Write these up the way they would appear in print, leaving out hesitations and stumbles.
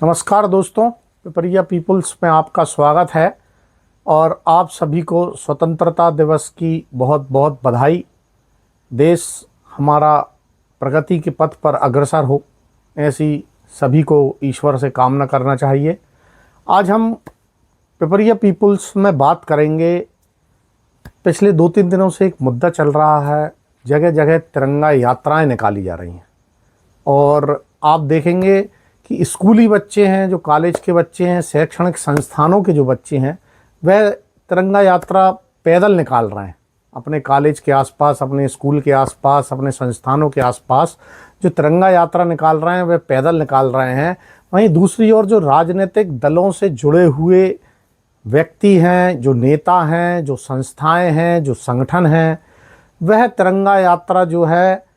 नमस्कार दोस्तों, पिपरिया पीपल्स में आपका स्वागत है और आप सभी को स्वतंत्रता दिवस की बहुत बहुत बधाई। देश हमारा प्रगति के पथ पर अग्रसर हो, ऐसी सभी को ईश्वर से कामना करना चाहिए। आज हम पिपरिया पीपल्स में बात करेंगे। पिछले 2-3 दिनों से एक मुद्दा चल रहा है, जगह जगह तिरंगा यात्राएं निकाली जा रही हैं और आप देखेंगे कि स्कूली बच्चे हैं, जो कॉलेज के बच्चे हैं, शैक्षणिक संस्थानों के जो बच्चे हैं, वह तिरंगा यात्रा पैदल निकाल रहे हैं। अपने कॉलेज के आसपास, अपने स्कूल के आसपास, अपने संस्थानों के आसपास जो तिरंगा यात्रा निकाल रहे हैं वह पैदल निकाल रहे हैं। वहीं दूसरी ओर जो राजनीतिक दलों से जुड़े हुए व्यक्ति हैं, जो नेता हैं, जो संस्थाएं हैं, जो संगठन हैं, वह तिरंगा यात्रा जो है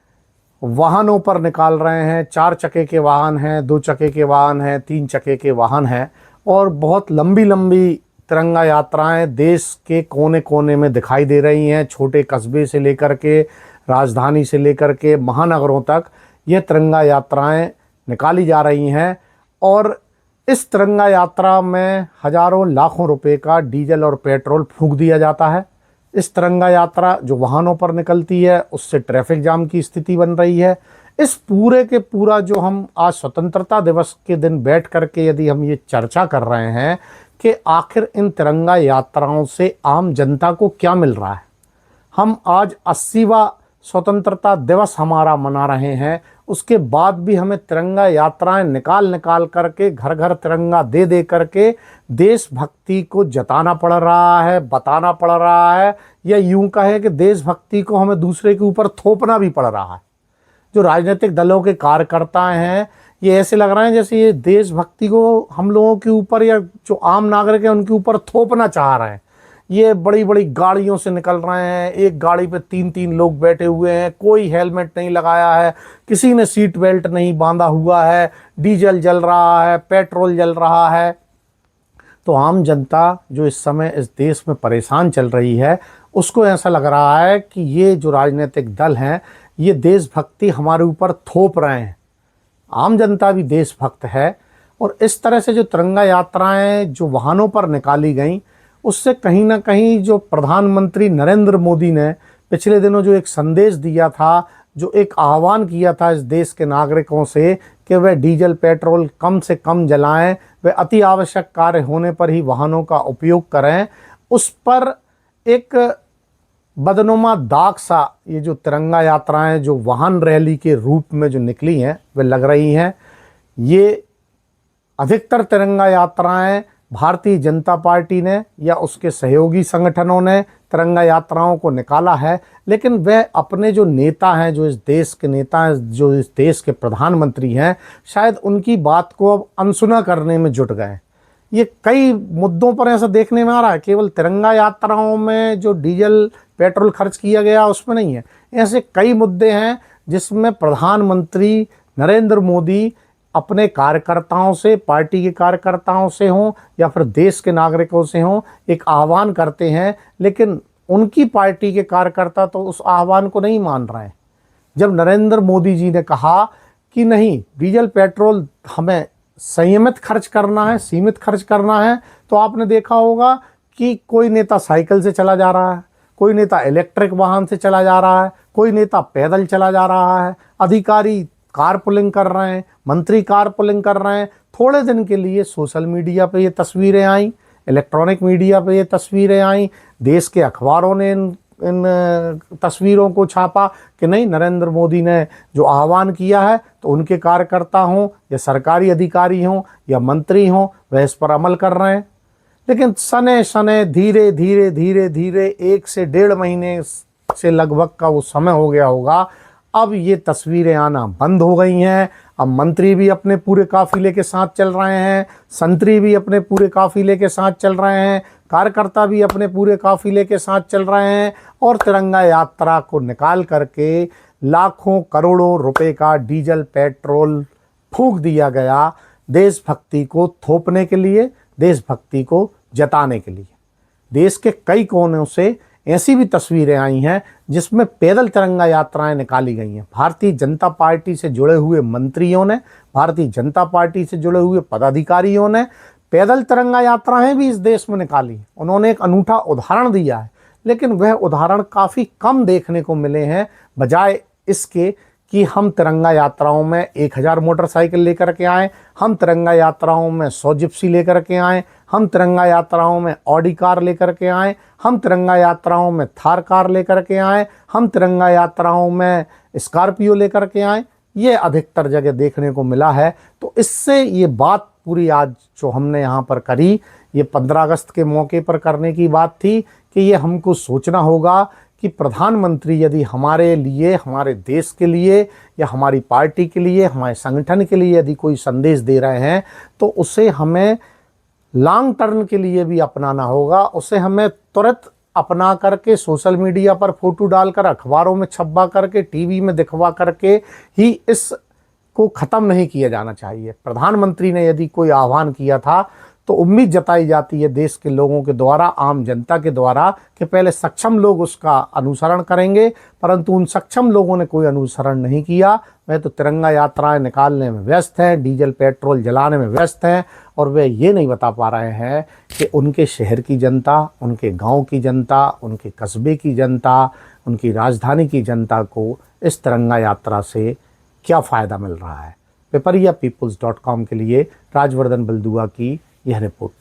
वाहनों पर निकाल रहे हैं। 4 चक्के के वाहन हैं, 2 चक्के के वाहन हैं, 3 चक्के के वाहन हैं और बहुत लंबी लंबी तिरंगा यात्राएं देश के कोने कोने में दिखाई दे रही हैं। छोटे कस्बे से लेकर के राजधानी से लेकर के महानगरों तक ये तिरंगा यात्राएं निकाली जा रही हैं और इस तिरंगा यात्रा में हज़ारों लाखों रुपए का डीजल और पेट्रोल फूंक दिया जाता है। इस तिरंगा यात्रा जो वाहनों पर निकलती है उससे ट्रैफिक जाम की स्थिति बन रही है। इस पूरे के पूरा जो हम आज स्वतंत्रता दिवस के दिन बैठ करके यदि हम ये चर्चा कर रहे हैं कि आखिर इन तिरंगा यात्राओं से आम जनता को क्या मिल रहा है। हम आज 80वां स्वतंत्रता दिवस हमारा मना रहे हैं, उसके बाद भी हमें तिरंगा यात्राएं निकाल निकाल करके, घर घर तिरंगा दे दे करके देशभक्ति को जताना पड़ रहा है, बताना पड़ रहा है, या यूं कहें कि देशभक्ति को हमें दूसरे के ऊपर थोपना भी पड़ रहा है। जो राजनीतिक दलों के कार्यकर्ता हैं, ये ऐसे लग रहे हैं जैसे ये देशभक्ति को हम लोगों के ऊपर या जो आम नागरिक हैं उनके ऊपर थोपना चाह रहे हैं। ये बड़ी बड़ी गाड़ियों से निकल रहे हैं, एक गाड़ी पे 3-3 लोग बैठे हुए हैं, कोई हेलमेट नहीं लगाया है, किसी ने सीट बेल्ट नहीं बांधा हुआ है, डीजल जल रहा है, पेट्रोल जल रहा है। तो आम जनता जो इस समय इस देश में परेशान चल रही है, उसको ऐसा लग रहा है कि ये जो राजनीतिक दल हैं ये देशभक्ति हमारे ऊपर थोप रहे हैं। आम जनता भी देशभक्त है और इस तरह से जो तिरंगा यात्राएं जो वाहनों पर निकाली गईं, उससे कहीं ना कहीं जो प्रधानमंत्री नरेंद्र मोदी ने पिछले दिनों जो एक संदेश दिया था, जो एक आह्वान किया था इस देश के नागरिकों से कि वह डीजल पेट्रोल कम से कम जलाएं, वह अति आवश्यक कार्य होने पर ही वाहनों का उपयोग करें, उस पर एक बदनुमा दाग सा ये जो तिरंगा यात्राएं जो वाहन रैली के रूप में जो निकली हैं वे लग रही हैं। ये अधिकतर तिरंगा यात्राएं भारतीय जनता पार्टी ने या उसके सहयोगी संगठनों ने तिरंगा यात्राओं को निकाला है, लेकिन वह अपने जो नेता हैं, जो इस देश के नेता हैं, जो इस देश के प्रधानमंत्री हैं, शायद उनकी बात को अब अनसुना करने में जुट गए। ये कई मुद्दों पर ऐसा देखने में आ रहा है, केवल तिरंगा यात्राओं में जो डीजल पेट्रोल खर्च किया गया उसमें नहीं है। ऐसे कई मुद्दे हैं जिसमें प्रधानमंत्री नरेंद्र मोदी अपने कार्यकर्ताओं से, पार्टी के कार्यकर्ताओं से हों या फिर देश के नागरिकों से हों, एक आह्वान करते हैं, लेकिन उनकी पार्टी के कार्यकर्ता तो उस आह्वान को नहीं मान रहे हैं। जब नरेंद्र मोदी जी ने कहा कि नहीं, डीजल पेट्रोल हमें संयमित खर्च करना है, सीमित खर्च करना है, तो आपने देखा होगा कि कोई नेता साइकिल से चला जा रहा है, कोई नेता इलेक्ट्रिक वाहन से चला जा रहा है, कोई नेता पैदल चला जा रहा है, अधिकारी कार पुलिंग कर रहे हैं, मंत्री कार पुलिंग कर रहे हैं। थोड़े दिन के लिए सोशल मीडिया पे ये तस्वीरें आईं, इलेक्ट्रॉनिक मीडिया पे ये तस्वीरें आईं, देश के अखबारों ने इन तस्वीरों को छापा कि नहीं, नरेंद्र मोदी ने जो आह्वान किया है तो उनके कार्यकर्ता हों या सरकारी अधिकारी हों या मंत्री हों, वह इस पर अमल कर रहे हैं। लेकिन सने सने धीरे धीरे धीरे धीरे 1 से 1.5 महीने से लगभग का वो समय हो गया होगा, अब ये तस्वीरें आना बंद हो गई हैं। अब मंत्री भी अपने पूरे काफिले के साथ चल रहे हैं, संतरी भी अपने पूरे काफिले के साथ चल रहे हैं, कार्यकर्ता भी अपने पूरे काफिले के साथ चल रहे हैं और तिरंगा यात्रा को निकाल करके लाखों करोड़ों रुपए का डीजल पेट्रोल फूंक दिया गया देशभक्ति को थोपने के लिए, देशभक्ति को जताने के लिए। देश के कई कोनों से ऐसी भी तस्वीरें आई हैं जिसमें पैदल तिरंगा यात्राएं निकाली गई हैं। भारतीय जनता पार्टी से जुड़े हुए मंत्रियों ने, भारतीय जनता पार्टी से जुड़े हुए पदाधिकारियों ने पैदल तिरंगा यात्राएं भी इस देश में निकाली। उन्होंने एक अनूठा उदाहरण दिया है, लेकिन वह उदाहरण काफ़ी कम देखने को मिले हैं, बजाय इसके कि हम तिरंगा यात्राओं में 1000 मोटरसाइकिल लेकर के आएँ, हम तिरंगा यात्राओं में 100 जिप्सी लेकर के आएँ, हम तिरंगा यात्राओं में ऑडी कार लेकर के आएँ, हम तिरंगा यात्राओं में थार कार लेकर के आएँ, हम तिरंगा यात्राओं में स्कॉर्पियो लेकर के आएँ। ये अधिकतर जगह देखने को मिला है। तो इससे ये बात पूरी आज जो हमने यहाँ पर करी, ये 15 अगस्त के मौके पर करने की बात थी कि ये हमको सोचना होगा कि प्रधानमंत्री यदि हमारे लिए, हमारे देश के लिए या हमारी पार्टी के लिए, हमारे संगठन के लिए यदि कोई संदेश दे रहे हैं, तो उसे हमें लॉन्ग टर्म के लिए भी अपनाना होगा। उसे हमें तुरंत अपना करके सोशल मीडिया पर फोटो डालकर, अखबारों में छपवा करके, टीवी में दिखवा करके ही इस को ख़त्म नहीं किया जाना चाहिए। प्रधानमंत्री ने यदि कोई आह्वान किया था तो उम्मीद जताई जाती है देश के लोगों के द्वारा, आम जनता के द्वारा, कि पहले सक्षम लोग उसका अनुसरण करेंगे, परंतु उन सक्षम लोगों ने कोई अनुसरण नहीं किया। वह तो तिरंगा यात्राएं निकालने में व्यस्त हैं, डीजल पेट्रोल जलाने में व्यस्त हैं, और वे ये नहीं बता पा रहे हैं कि उनके शहर की जनता, उनके गांव की जनता, उनके कस्बे की जनता, उनकी राजधानी की जनता को इस तिरंगा यात्रा से क्या फ़ायदा मिल रहा है। पेपरिया peoples.com के लिए राजवर्धन बलदुआ की यह रिपोर्ट।